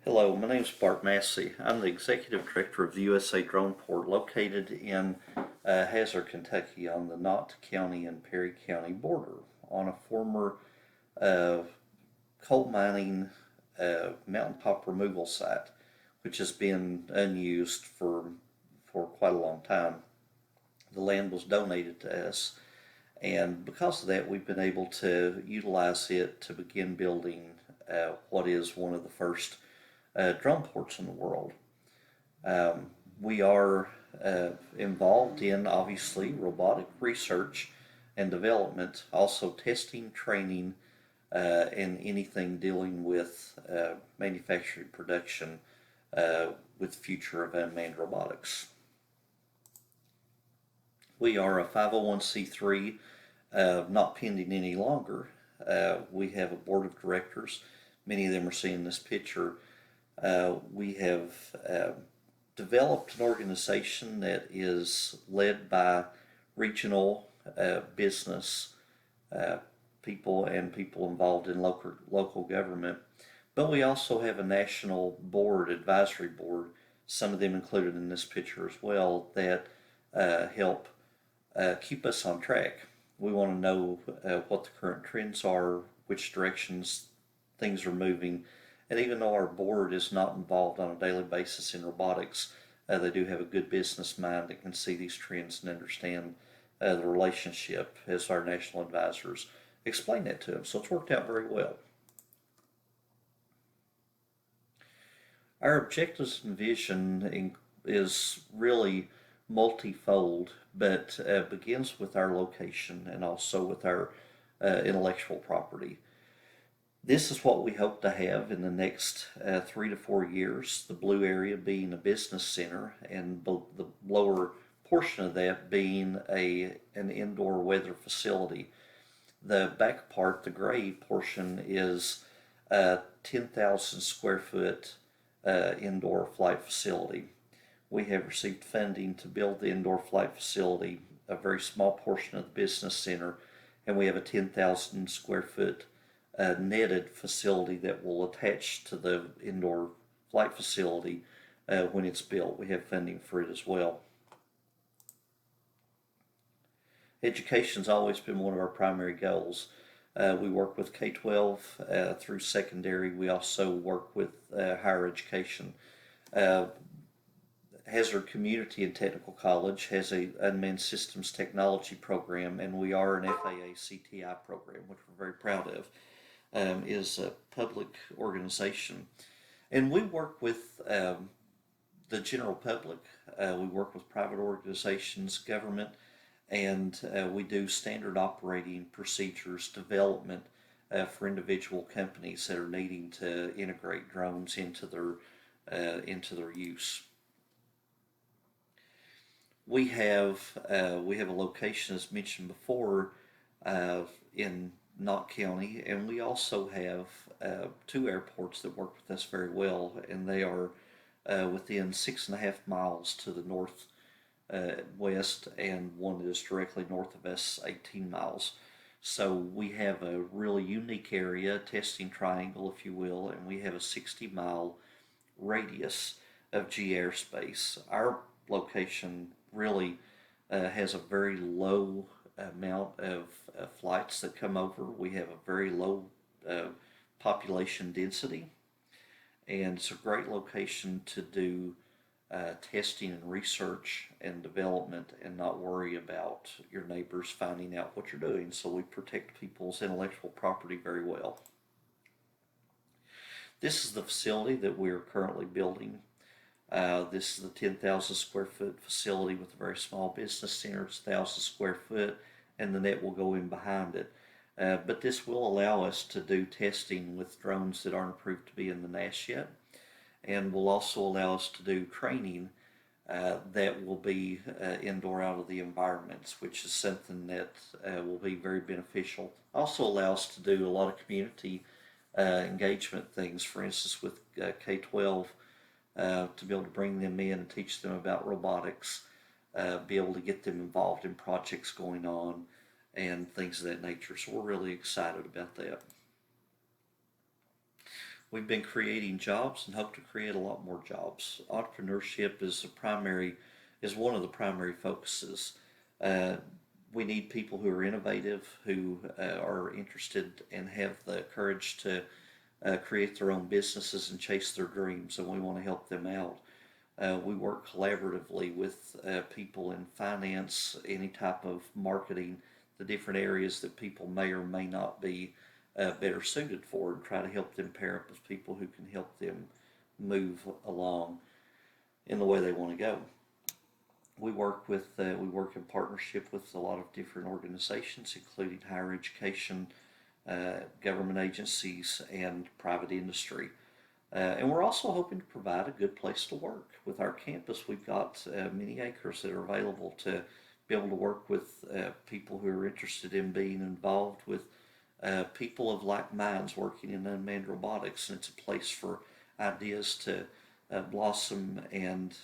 Hello, my name is Bart Massey. I'm the Executive Director of the USA Drone Port located in Hazard, Kentucky on the Knott County and Perry County border on a former uh, coal mining mountain top removal site, which has been unused for quite a long time. The land was donated to us, and because of that, we've been able to utilize it to begin building what is one of the first drone ports in the world. We are involved in obviously robotic research and development, also testing, training, and anything dealing with manufacturing production with the future of unmanned robotics. We are a 501c3, not pending any longer. We have a board of directors. Many of them are seeing this picture. We have developed an organization that is led by regional business people and people involved in local government. But we also have a national board, advisory board, some of them included in this picture as well, that help keep us on track. We want to know what the current trends are, which directions things are moving, and even though our board is not involved on a daily basis in robotics, they do have a good business mind that can see these trends and understand the relationship as our national advisors explain that to them. So it's worked out very well. Our objectives and vision is really multifold, but begins with our location and also with our intellectual property. This is what we hope to have in the next 3 to 4 years, the blue area being a business center and the lower portion of that being an indoor weather facility. The back part, the gray portion, is a 10,000 square foot indoor flight facility. We have received funding to build the indoor flight facility, a very small portion of the business center, and we have a 10,000 square foot netted facility that will attach to the indoor flight facility when it's built. We have funding for it as well. Education's always been one of our primary goals. We work with K-12 through secondary. We also work with higher education. Hazard Community and Technical College has a Unmanned Systems Technology program, and we are an FAA CTI program, which we're very proud of. Is a public organization, and we work with the general public. We work with private organizations, government, and we do standard operating procedures development for individual companies that are needing to integrate drones into their use. We have a location, as mentioned before, in Knott County, and we also have 2 airports that work with us very well, and they are within 6.5 miles to the north west, and one that is directly north of us, 18 miles. So we have a really unique area, testing triangle, if you will, and we have a 60-mile radius of G airspace. Our location really has a very low amount of flights that come over. We have a very low population density, and it's a great location to do testing and research and development and not worry about your neighbors finding out what you're doing. So we protect people's intellectual property very well. This is the facility that we are currently building. This is the 10,000 square foot facility with a very small business center. It's 1,000 square foot, and the net will go in behind it. But this will allow us to do testing with drones that aren't approved to be in the NAS yet, and will also allow us to do training that will be indoor out of the environments, which is something that will be very beneficial. Also allow us to do a lot of community engagement things, for instance with K-12, to be able to bring them in and teach them about robotics, be able to get them involved in projects going on and things of that nature. So we're really excited about that. We've been creating jobs and hope to create a lot more jobs. Entrepreneurship is one of the primary focuses. Uh, we need people who are innovative, who are interested and have the courage to create their own businesses and chase their dreams, and we want to help them out. We work collaboratively with people in finance, any type of marketing, the different areas that people may or may not be better suited for, and try to help them pair up with people who can help them move along in the way they want to go. We work in partnership with a lot of different organizations, including higher education, government agencies, and private industry. And we're also hoping to provide a good place to work. With our campus, we've got many acres that are available to be able to work with people who are interested in being involved with people of like minds working in unmanned robotics. And it's a place for ideas to blossom and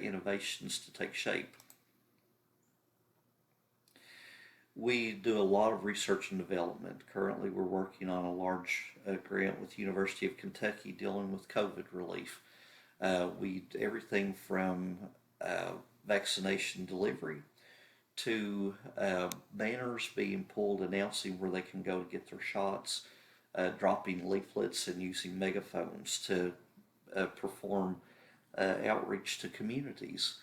innovations to take shape. We do a lot of research and development. Currently, we're working on a large grant with the University of Kentucky dealing with COVID relief. We everything from vaccination delivery to banners being pulled announcing where they can go to get their shots, dropping leaflets and using megaphones to perform outreach to communities.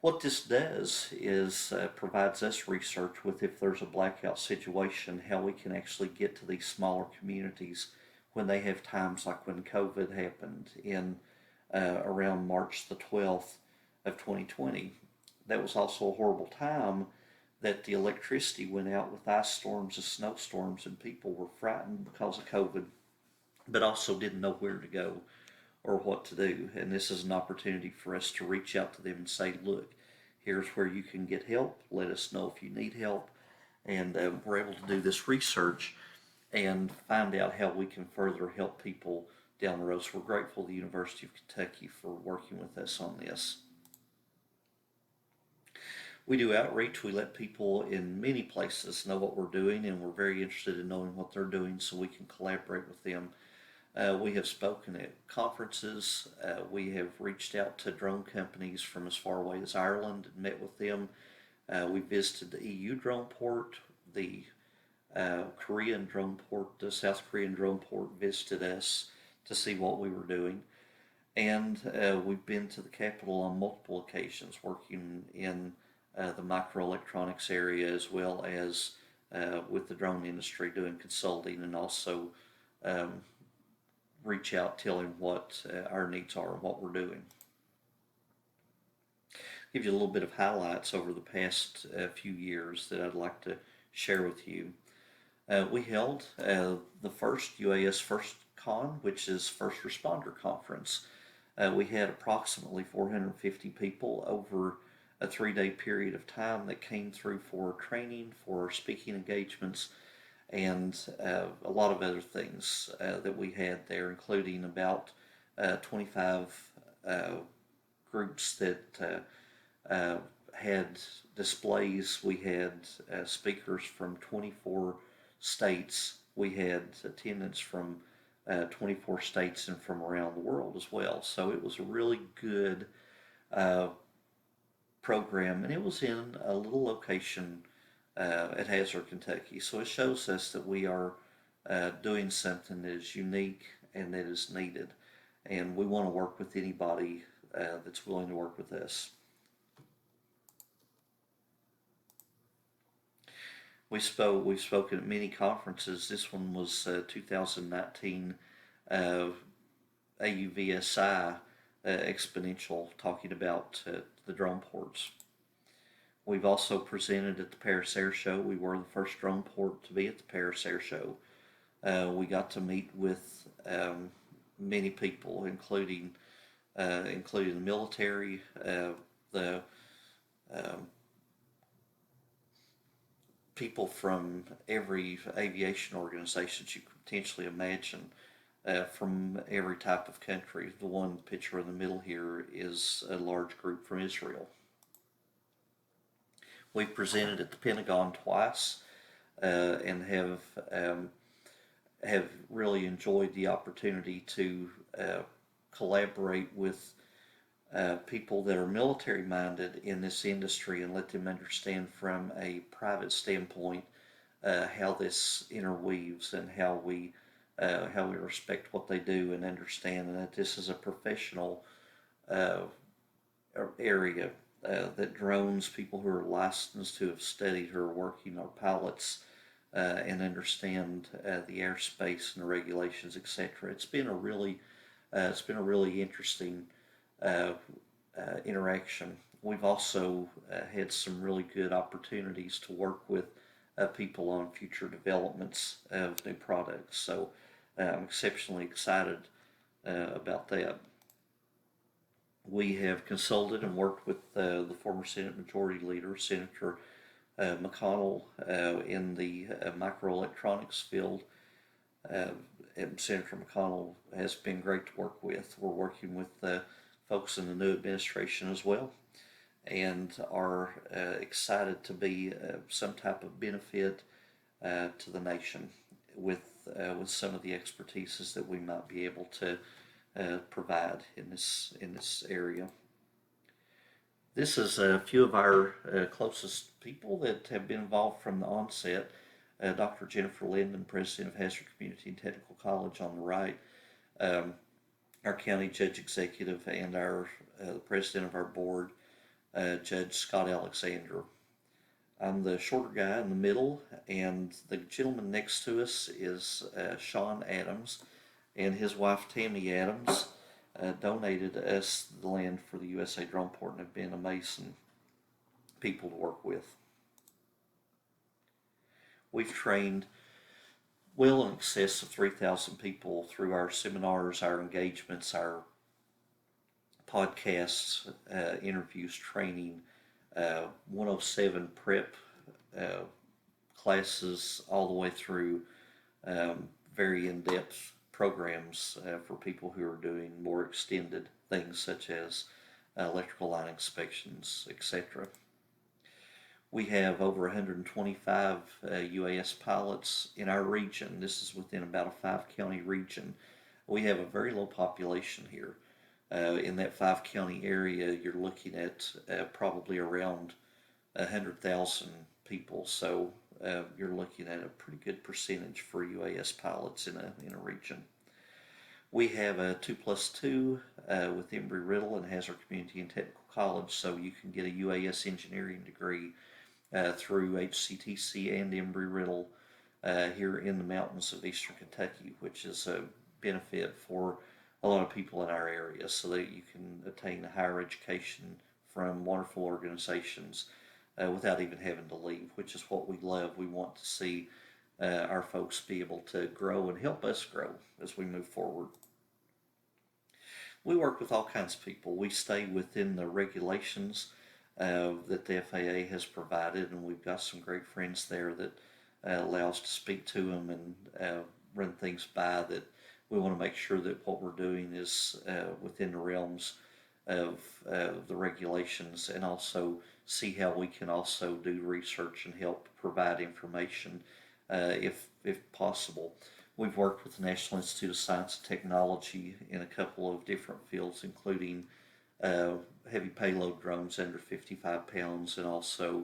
What this does is provides us research with if there's a blackout situation, how we can actually get to these smaller communities when they have times like when COVID happened in around March the 12th of 2020. That was also a horrible time that the electricity went out with ice storms and snowstorms, and people were frightened because of COVID, but also didn't know where to go or what to do. And this is an opportunity for us to reach out to them and say, look, here's where you can get help. Let us know if you need help. And we're able to do this research and find out how we can further help people down the road. So we're grateful to the University of Kentucky for working with us on this. We do outreach. We let people in many places know what we're doing, and we're very interested in knowing what they're doing so we can collaborate with them. We have spoken at conferences. We have reached out to drone companies from as far away as Ireland and met with them. We visited the EU drone port, the Korean drone port, the South Korean drone port visited us to see what we were doing. And we've been to the Capitol on multiple occasions working in the microelectronics area as well as with the drone industry doing consulting, and also reach out telling what our needs are and what we're doing. Give you a little bit of highlights over the past few years that I'd like to share with you. We held the first UAS First Con, which is First Responder Conference. We had approximately 450 people over a 3-day period of time that came through for training, for speaking engagements, and a lot of other things that we had there, including about 25 groups that had displays. We had speakers from 24 states. We had attendance from 24 states and from around the world as well. So it was a really good program, and it was in a little location at Hazard, Kentucky. So it shows us that we are doing something that is unique and that is needed. And we want to work with anybody that's willing to work with us. We've spoken at many conferences. This one was 2019 AUVSI Exponential, talking about the drone ports. We've also presented at the Paris Air Show. We were the first drone port to be at the Paris Air Show. We got to meet with many people, including the military, the people from every aviation organization you could potentially imagine, from every type of country. The one picture in the middle here is a large group from Israel. We've presented at the Pentagon twice and have have really enjoyed the opportunity to collaborate with people that are military minded in this industry and let them understand from a private standpoint how this interweaves and how we respect what they do and understand that this is a professional uh, area, that drones, people who are licensed, who have studied, who are working, are pilots, and understand the airspace and the regulations, etc. It's been a really interesting uh, interaction. We've also had some really good opportunities to work with people on future developments of new products. So I'm exceptionally excited about that. We have consulted and worked with the former Senate Majority Leader, Senator McConnell, in the microelectronics field. Uh, and Senator McConnell has been great to work with. We're working with folks in the new administration as well, and are excited to be some type of benefit to the nation with some of the expertises that we might be able to provide in this area. This is a few of our closest people that have been involved from the onset. Dr. Jennifer Linden, President of Hazard Community and Technical College on the right, um, our County Judge Executive, and our the President of our board, Judge Scott Alexander. I'm the shorter guy in the middle, and the gentleman next to us is Sean Adams, and his wife Tammy Adams donated us the land for the USA Drone Port and have been amazing people to work with. We've trained well in excess of 3,000 people through our seminars, our engagements, our podcasts, interviews, training, 107 prep uh, classes, all the way through very in-depth programs for people who are doing more extended things such as electrical line inspections, etc. We have over 125 UAS pilots in our region. This is within about a 5 county region. We have a very low population here. In that 5 county area, you're looking at probably around 100,000 people. So you're looking at a pretty good percentage for UAS pilots in a region. We have a 2+2 with Embry-Riddle and Hazard Community and Technical College, so you can get a UAS engineering degree through HCTC and Embry-Riddle here in the mountains of eastern Kentucky, which is a benefit for a lot of people in our area, so that you can attain a higher education from wonderful organizations without even having to leave, which is what we love. We want to see our folks be able to grow and help us grow as we move forward. We work with all kinds of people. We stay within the regulations that the FAA has provided, and we've got some great friends there that allow us to speak to them and run things by that. We want to make sure that what we're doing is within the realms of the regulations, and also see how we can also do research and help provide information if possible. We've worked with the National Institute of Science and Technology in a couple of different fields, including heavy payload drones under 55 pounds, and also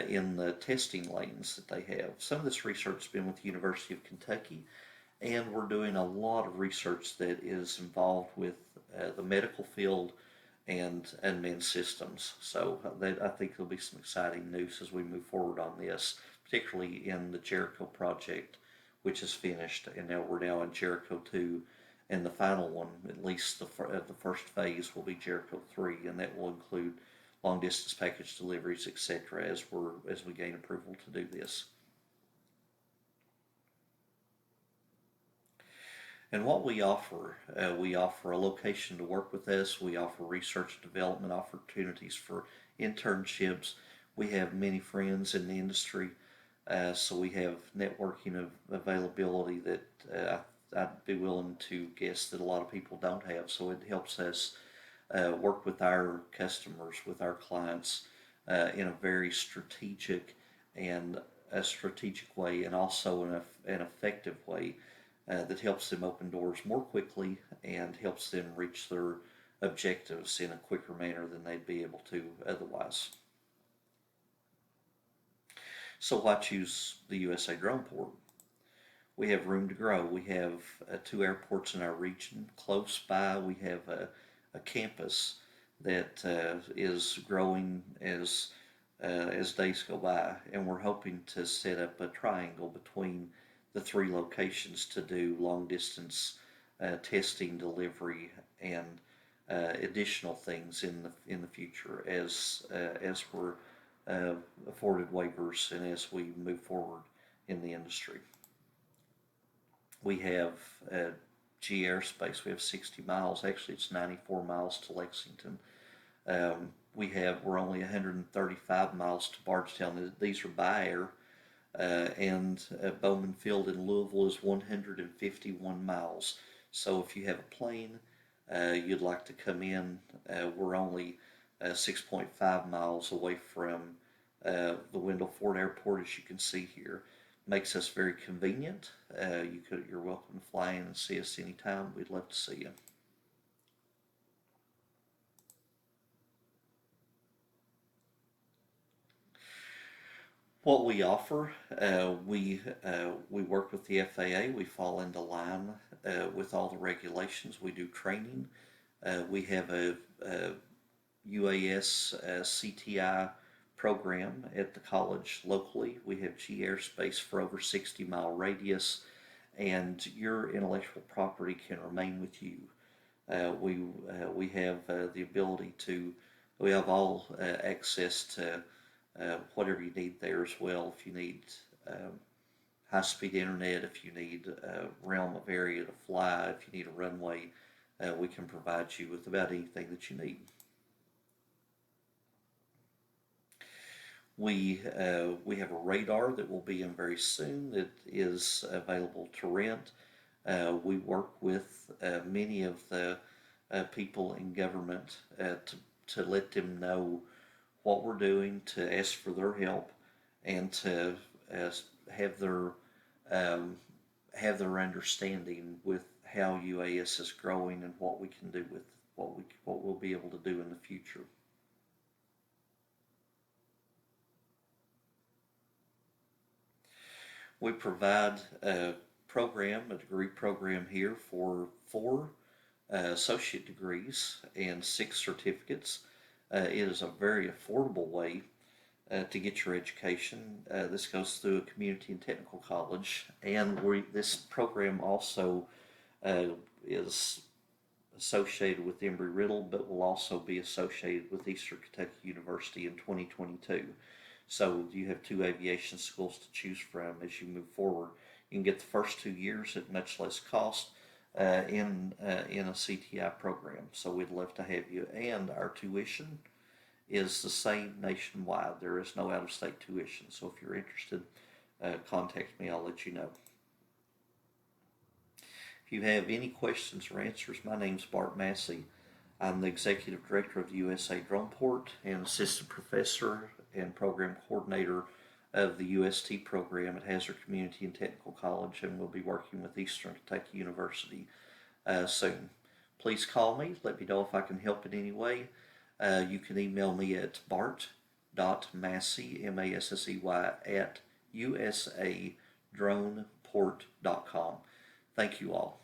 in the testing lanes that they have. Some of this research has been with the University of Kentucky, and we're doing a lot of research that is involved with the medical field and unmanned systems. So I think there'll be some exciting news as we move forward on this, particularly in the Jericho project, which is finished, and we're now in Jericho 2, and the final one, at least the first phase, will be Jericho 3, and that will include long distance package deliveries, etc., as we gain approval to do this. And what we offer a location to work with us. We offer research and development opportunities for internships. We have many friends in the industry, so we have networking of availability that I'd be willing to guess that a lot of people don't have. So it helps us work with our customers, with our clients, in a very strategic and a strategic way and also an effective way that helps them open doors more quickly and helps them reach their objectives in a quicker manner than they'd be able to otherwise. So why choose the USA Drone Port? We have room to grow. We have 2 airports in our region. Close by, we have a campus that is growing as days go by, and we're hoping to set up a triangle between the 3 locations to do long distance testing, delivery, and additional things in the future as we're afforded waivers and as we move forward in the industry. We have G airspace. We have 60 miles. Actually, it's 94 miles to Lexington. We're only 135 miles to Bardstown. These are by air, and Bowman Field in Louisville is 151 miles. So if you have a plane, you'd like to come in, we're only 6.5 miles away from the Wendell Ford Airport, as you can see here. Makes us very convenient. You're welcome to fly in and see us anytime. We'd love to see you. What we offer, we work with the FAA. We fall into line with all the regulations. We do training. We have a UAS CTI program at the college locally. We have G airspace for over 60-mile radius, and your intellectual property can remain with you. We have the ability to. We have all access to whatever you need there as well. If you need high-speed internet, if you need a realm of area to fly, if you need a runway, we can provide you with about anything that you need. We have a radar that will be in very soon that is available to rent. We work with many of the people in government to let them know what we're doing, to ask for their help, and to have their understanding with how UAS is growing and what we can do with what we'll be able to do in the future. We provide a degree program here for 4 associate degrees and 6 certificates. It is a very affordable way to get your education. This goes through a community and technical college, and this program also is associated with Embry-Riddle, but will also be associated with Eastern Kentucky University in 2022. So you have 2 aviation schools to choose from as you move forward. You can get the first 2 years at much less cost in a CTI program. So we'd love to have you. And our tuition is the same nationwide. There is no out-of-state tuition. So if you're interested, contact me. I'll let you know. If you have any questions or answers, my name's Bart Massey. I'm the Executive Director of the USA Drone Port and Assistant Professor and Program Coordinator of the UST program at Hazard Community and Technical College, and we'll be working with Eastern Kentucky University soon. Please call me. Let me know if I can help in any way. You can email me at bart.massey, M-A-S-S-E-Y, at usadroneport.com. Thank you all.